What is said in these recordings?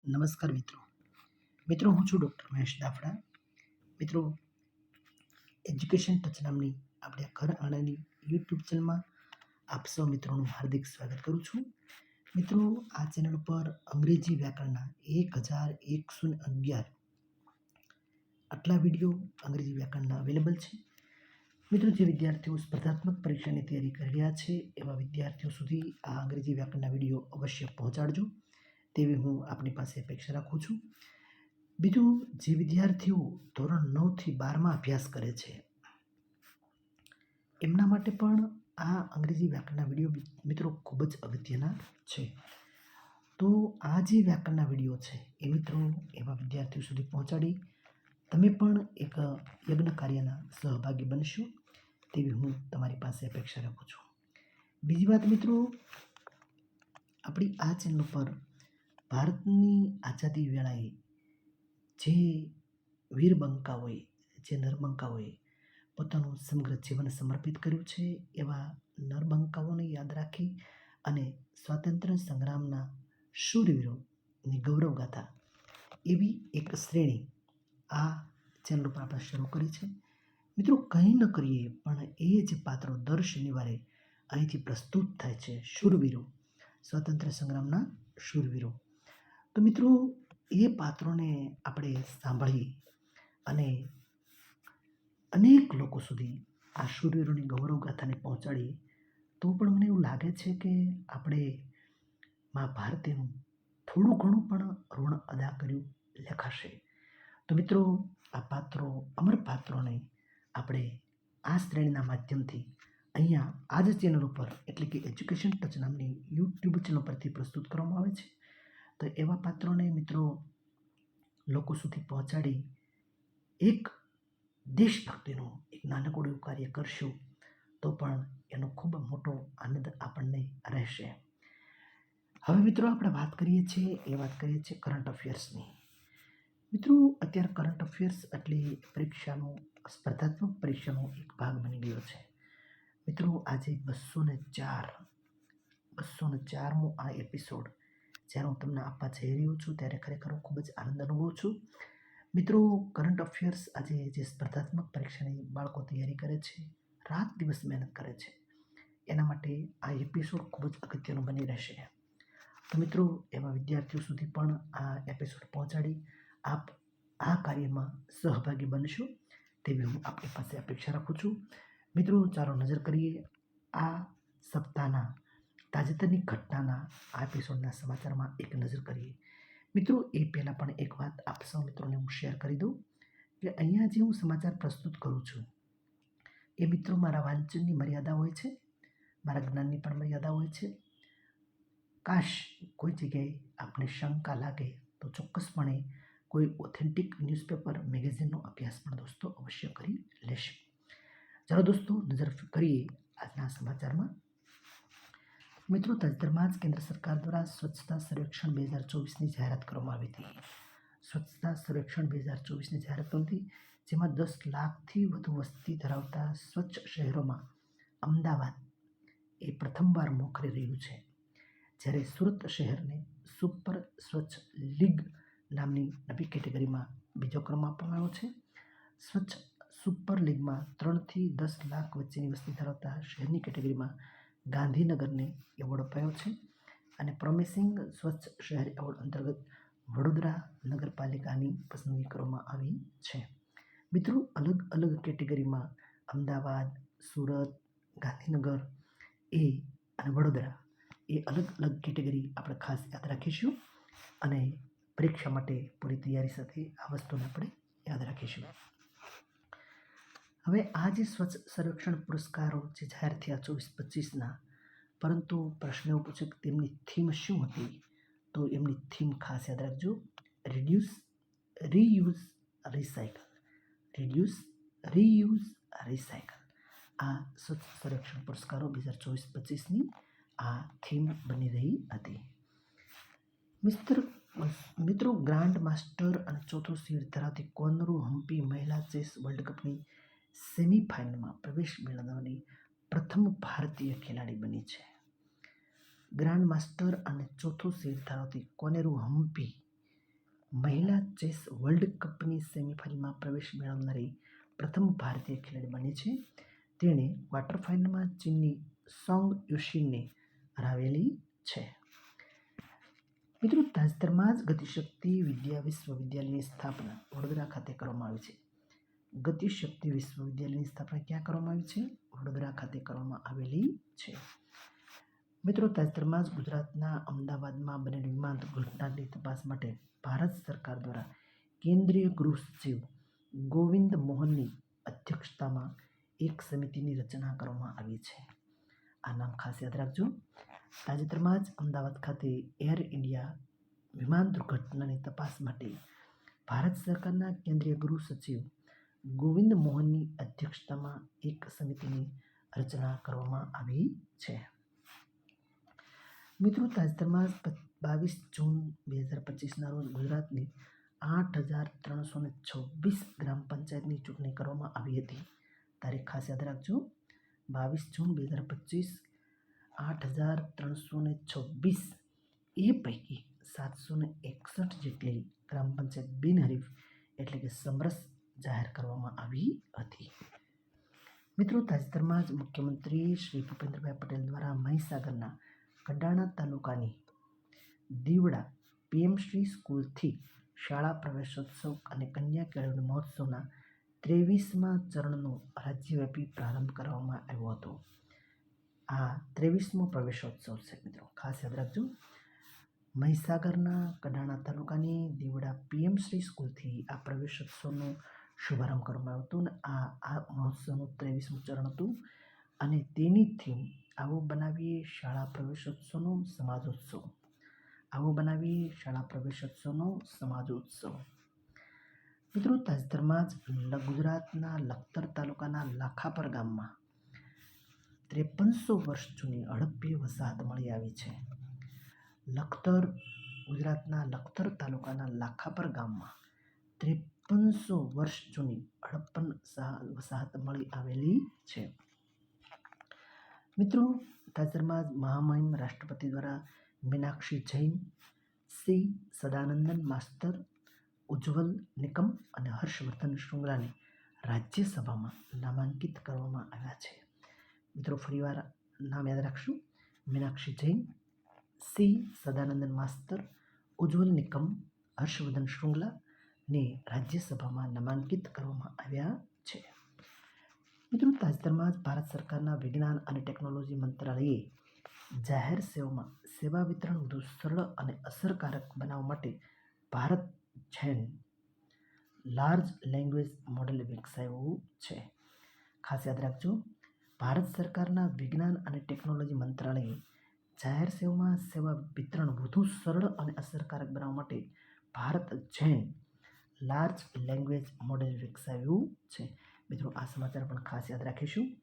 નમસ્કાર મિત્રો હું છું ડૉક્ટર મહેશ દાફડા. મિત્રો, એજ્યુકેશન ટચ નામની આપણે ઘર આંગણાની યુટ્યુબ ચેનલમાં આપ સૌ મિત્રોનું હાર્દિક સ્વાગત કરું છું. મિત્રો, આ ચેનલ પર અંગ્રેજી વ્યાકરણના 1111 આટલા વિડીયો અંગ્રેજી વ્યાકરણના અવેલેબલ છે. મિત્રો, જે વિદ્યાર્થીઓ સ્પર્ધાત્મક પરીક્ષાની તૈયારી કરી રહ્યા છે એવા વિદ્યાર્થીઓ સુધી આ અંગ્રેજી વ્યાકરણના વિડીયો અવશ્ય પહોંચાડજો તેવી હું આપની પાસે અપેક્ષા રાખું છું. બીજું, જે વિદ્યાર્થીઓ ધોરણ 9થી 12માં અભ્યાસ કરે છે એમના માટે પણ આ અંગ્રેજી વ્યાકરણના વિડીયો મિત્રો ખૂબ જ અગત્યના છે. તો આ જે વ્યાકરણના વિડીયો છે એ મિત્રો એવા વિદ્યાર્થીઓ સુધી પહોંચાડી તમે પણ એક યજ્ઞ કાર્યના સહભાગી બનશો તેવી હું તમારી પાસે અપેક્ષા રાખું છું. બીજી વાત મિત્રો, આપણી આ ચેનલ પર ભારતની આઝાદી વેળાએ જે વીરબંકાઓએ, જે નરબંકાઓએ પોતાનું સમગ્ર જીવન સમર્પિત કર્યું છે એવા નરબંકાઓને યાદ રાખી અને સ્વાતંત્ર્ય સંગ્રામના શૂરવીરોની ગૌરવગાથા એવી એક શ્રેણી આ ચેનલ પર આપણે શરૂ કરી છે. મિત્રો, કંઈ ન કરીએ પણ એ જે પાત્રો દર શનિવારે અહીંથી પ્રસ્તુત થાય છે, શૂરવીરો, સ્વાતંત્ર્ય સંગ્રામના શૂરવીરો, તો મિત્રો એ પાત્રોને આપણે સાંભળી અને અનેક લોકો સુધી આ શૂરવીરોની ગૌરવગાથાને પહોંચાડીએ તો પણ મને એવું લાગે છે કે આપણે મા ભારતીનું થોડું ઘણું પણ ઋણ અદા કર્યું લેખાશે. તો મિત્રો, આ પાત્રો, અમર પાત્રોને આપણે આ શ્રેણીના માધ્યમથી અહીંયા આ જ ચેનલ ઉપર એટલે કે એજ્યુકેશન ટચ નામની યુટ્યુબ ચેનલ પરથી પ્રસ્તુત કરવામાં આવે છે. તો એવા પાત્રોને મિત્રો લોકો સુધી પહોંચાડી એક દેશભક્તિનું એક નાનકડું એવું કાર્ય કરશું તો પણ એનો ખૂબ મોટો આનંદ આપણને રહેશે. હવે મિત્રો, આપણે વાત કરીએ છીએ કરંટ અફેર્સની. મિત્રો, અત્યારે કરંટ અફેર્સ એટલે પરીક્ષાનો, સ્પર્ધાત્મક પરીક્ષાનો એક ભાગ બની ગયો છે. મિત્રો, આજે 204મો આ એપિસોડ જ્યારે હું તમને આપવા જઈ રહ્યો છું ત્યારે ખરેખર હું ખૂબ જ આનંદ અનુભવું છું. મિત્રો, કરંટ અફેર્સ આજે જે સ્પર્ધાત્મક પરીક્ષાની બાળકો તૈયારી કરે છે, રાત દિવસ મહેનત કરે છે, એના માટે આ એપિસોડ ખૂબ જ અગત્યનો બની રહેશે. તો મિત્રો, એવા વિદ્યાર્થીઓ સુધી પણ આ એપિસોડ પહોંચાડી આપ આ કાર્યમાં સહભાગી બનશો તેવી હું આપની પાસે અપેક્ષા રાખું છું. મિત્રો, ચાલો નજર કરીએ આ સપ્તાહના તાજેતરની ઘટનાના આ એપિસોડના સમાચારમાં એક નજર કરીએ. મિત્રો, એ પહેલાં પણ એક વાત આપ સૌ મિત્રોને હું શેર કરી દઉં કે અહીંયા જે હું સમાચાર પ્રસ્તુત કરું છું એ મિત્રો મારા વાંચનની મર્યાદા હોય છે, મારા જ્ઞાનની પણ મર્યાદા હોય છે. કાશ કોઈ જગ્યાએ આપને શંકા લાગે તો ચોક્કસપણે કોઈ ઓથેન્ટિક ન્યૂઝપેપર, મેગેઝિનનો અભ્યાસ પણ દોસ્તો અવશ્ય કરી લેશે. ચાલો દોસ્તો, નજર કરીએ આજના સમાચારમાં. મિત્રો, તાજેતરમાં જ કેન્દ્ર સરકાર દ્વારા સ્વચ્છતા સર્વેક્ષણ 2024ની જાહેરાત કરવામાં આવી હતી. સ્વચ્છતા સર્વેક્ષણ 2024ની જાહેરાત કરી હતી, જેમાં 10 લાખથી વધુ વસ્તી ધરાવતા સ્વચ્છ શહેરોમાં અમદાવાદ એ પ્રથમવાર મોખરે રહ્યું છે. જ્યારે સુરત શહેરને સુપર સ્વચ્છ લીગ નામની નવી કેટેગરીમાં બીજો ક્રમ આપવામાં આવ્યો છે. સ્વચ્છ સુપર લીગમાં 3થી 10 લાખ વચ્ચેની વસ્તી ધરાવતા શહેરની કેટેગરીમાં ગાંધીનગરને એવોર્ડ અપાયો છે અને પ્રોમિસિંગ સ્વચ્છ શહેર એવોર્ડ અંતર્ગત વડોદરા નગરપાલિકાની પસંદગી કરવામાં આવી છે. મિત્રો, અલગ અલગ કેટેગરીમાં અમદાવાદ, સુરત, ગાંધીનગર અને વડોદરા એ અલગ અલગ કેટેગરી આપણે ખાસ યાદ રાખીશું અને પરીક્ષા માટે પૂરી તૈયારી સાથે આ વસ્તુને આપણે યાદ રાખીશું. હવે આ જે સ્વચ્છ સર્વેક્ષણ પુરસ્કારો જે જાહેર થયા 24-25ના, પરંતુ પ્રશ્ન એવો પૂછ્યો કે તેમની થીમ શું હતી? તો એમની થીમ ખાસ યાદ રાખજો: reduce, reuse, recycle. Reduce, reuse, recycle. આ સ્વચ્છ સર્વેક્ષણ પુરસ્કારો 2024-25ની આ થીમ બની રહી હતી. મિત્રો, ગ્રાન્ડ માસ્ટર અને ચોથો સીડ ધરાવતી કોનરુ હમ્પી મહિલા ચેસ વર્લ્ડ કપની સેમીફાઇનલમાં પ્રવેશ મેળવનારી પ્રથમ ભારતીય ખેલાડી બની છે. ગ્રાન્ડ માસ્ટર અને ચોથો સીડ ધરાવતી કોનેરુ હમ્પી મહિલા ચેસ વર્લ્ડ કપની સેમિફાઇનલમાં પ્રવેશ મેળવનારી પ્રથમ ભારતીય ખેલાડી બની છે. તેણે ક્વાર્ટર ફાઇનલમાં ચીનની સોંગ યુશીનને હરાવેલી છે. મિત્રો, તાજેતરમાં જ ગતિશક્તિ વિદ્યા વિશ્વવિદ્યાલયની સ્થાપના વડોદરા ખાતે કરવામાં આવી છે. ગતિશક્તિ વિશ્વવિદ્યાલયની સ્થાપના ક્યાં કરવામાં આવી છે? વડોદરા ખાતે કરવામાં આવેલી છે. મિત્રો, તાજેતરમાં જ ગુજરાતના અમદાવાદમાં બનેલી વિમાન દુર્ઘટનાની તપાસ માટે ભારત સરકાર દ્વારા કેન્દ્રીય ગૃહ સચિવ ગોવિંદ મોહનની અધ્યક્ષતામાં એક સમિતિની રચના કરવામાં આવી છે. આ નામ ખાસ યાદ રાખજો. તાજેતરમાં જ અમદાવાદ ખાતે એર ઇન્ડિયા વિમાન દુર્ઘટનાની તપાસ માટે ભારત સરકારના કેન્દ્રીય ગૃહ સચિવ ગોવિંદ મોહનની અધ્યક્ષતામાં એક સમિતિની રચના કરવામાં આવી છે. મિત્રો, તાજેતરમાં 22 જૂન 2025ના રોજ ગુજરાતની 8,326 ગ્રામ પંચાયતની ચૂંટણી કરવામાં આવી હતી. તારીખ ખાસ યાદ રાખજો. 22 જૂન 2025, 8,326. એ પૈકી 761 જેટલી ગ્રામ પંચાયત બિનહરીફ એટલે કે સમરસ જાહેર કરવામાં આવી હતી. મિત્રો, તાજેતરમાં જ મુખ્યમંત્રી શ્રી ભૂપેન્દ્રભાઈ પટેલ દ્વારા મહીસાગરના કડાણા તાલુકાની દીવડા પીએમશ્રી સ્કૂલથી શાળા પ્રવેશોત્સવ અને કન્યા કેળવણી મહોત્સવના 23મા ચરણનો રાજ્યવ્યાપી પ્રારંભ કરવામાં આવ્યો હતો. આ 23મો પ્રવેશોત્સવ છે. મિત્રો, ખાસ યાદ રાખજો. મહીસાગરના કડાણા તાલુકાની દીવડા પીએમશ્રી સ્કૂલથી આ પ્રવેશોત્સવનો શુભારંભ કરવામાં આવ્યો હતો અને આ મહોત્સવનું 23મું ચરણ હતું અને તેની થીમ આવો બનાવીએ શાળા પ્રવેશોત્સવનો સમાજોત્સવ. આવો બનાવીએ શાળા પ્રવેશોત્સવનો સમાજોત્સવ. મિત્રો, તાજેતરમાં જ ગુજરાતના લખતર તાલુકાના લાખાપર ગામમાં 5300 વર્ષ જૂની હડપ્પી વસાહત મળી આવી છે. ગુજરાતના લખતર તાલુકાના લાખાપર ગામમાં 5300 વર્ષ જૂની હડપ્પન વસાહત મળી આવેલી છે. મિત્રો, તાજેતરમાં જ મહામહિમ રાષ્ટ્રપતિ દ્વારા મીનાક્ષી જૈન, સી સદાનંદન માસ્તર, ઉજ્જવલ નિકમ અને હર્ષવર્ધન શૃંગલાને રાજ્યસભામાં નામાંકિત કરવામાં આવ્યા છે. મિત્રો, ફરીવાર નામ યાદ રાખશું. મીનાક્ષી જૈન, સી સદાનંદન માસ્તર, ઉજ્જવલ નિકમ, હર્ષવર્ધન શૃંગલાને રાજ્યસભામાં નામાંકિત કરવામાં આવ્યા છે. મિત્રો, તાજેતરમાં જ ભારત સરકારના વિજ્ઞાન અને ટેકનોલોજી મંત્રાલયે જાહેર સેવામાં સેવા વિતરણ વધુ સરળ અને અસરકારક બનાવવા માટે ભારત જેન લાર્જ લેંગ્વેજ મોડેલ વિકસાવ્યું છે. ખાસ યાદ રાખજો. ભારત સરકારના વિજ્ઞાન અને ટેકનોલોજી મંત્રાલયે જાહેર સેવામાં સેવા વિતરણ વધુ સરળ અને અસરકારક બનાવવા માટે ભારત જેન લાર્જ લેંગ્વેજ મોડેલ વિકસાવ્યું છે. મિત્રો, આ સમાચાર પણ ખાસ યાદ રાખીશું.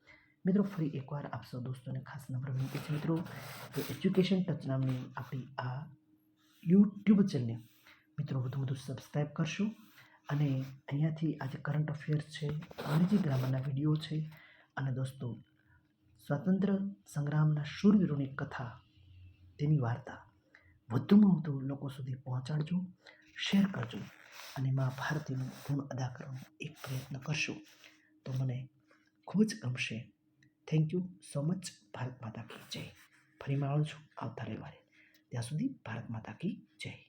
મિત્રો, ફરી એકવાર આપ સૌ દોસ્તોને ખાસ નમ્ર વિનંતી છે મિત્રો કે એજ્યુકેશન ટચ નામની આપણી આ યુટ્યુબ ચેનલને મિત્રો વધુ સબસ્ક્રાઈબ કરશો અને અહીંયાથી આજે કરંટ અફેર્સ છે, અંગ્રેજી ગ્રામરના વિડીયો છે અને દોસ્તો સ્વાતંત્ર્ય સંગ્રામના શૂરવીરોની કથા, તેની વાર્તા વધુમાં વધુ લોકો સુધી પહોંચાડજો, શેર કરજો અને મા ભારતીનું ગુણ અદા કરવાનો એક પ્રયત્ન કરશો તો મને ખૂબ જ ગમશે. Thank you so much. Bharat માતા કી જય. ફરી મળું છું આવતા રવિવારે. ત્યાં સુધી ભારત માતા કી જય.